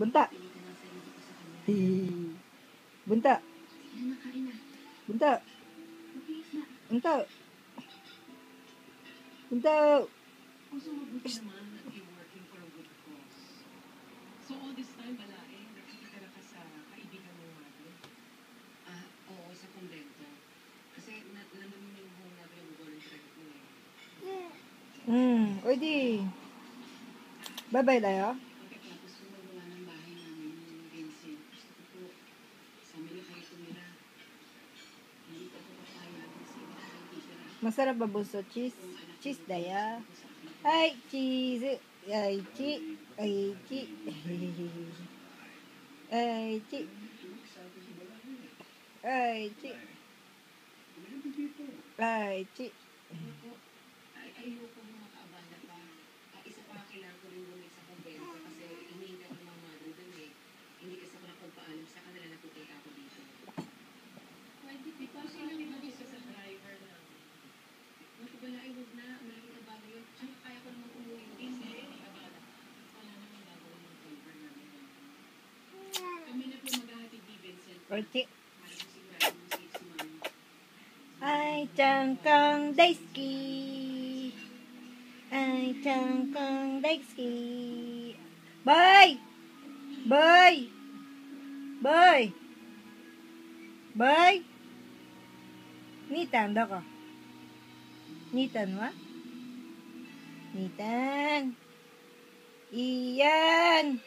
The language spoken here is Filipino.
Bunta. Bunta. Bunta. Bunta. Bunta. So all this time, balae, nakikita ka sa kaibigan ng madre? Oo, sa kumbento. Kasi nandun mo yung home natin yung volunteer ko eh. Uy di. Bye-bye tayo. Pagkatapos ko magawa ng bahay namin yung Vincent, gusto ko po, sa Manila kayo tumira. Hindi ko po papayag kasi nakikitira. Masarap ba buso? Cheese? Cheese daya. Ay, cheese. Ay, chi. Ay, chi. Ay, chi. Ay, chi. Ay, chi. Ayoko mga kaabala pa. Isa pa kailangan ko rin bumalik sa kumbento kasi iniingat ng mga madre dun eh. Hindi kasi ako nakapagpaalam sa kanila na pupunta ako dito. Pwede, di pa sila mag-isa sa driver na. Nakabala, huwag na. Malaking abala yun. Tsaka kaya ko naman umuwi. Hindi, abala. Wala naman gagawin yung driver namin. Kami na po maghahatid ni Vincent. Ay, chi. Sigurado mo safe si Mami. Ay, changkang daisuki. Ay, changkang daisuki. Bye! Bye! Bye! Bye! Nitan, dako. Nitan wa? Nitan. Iyan!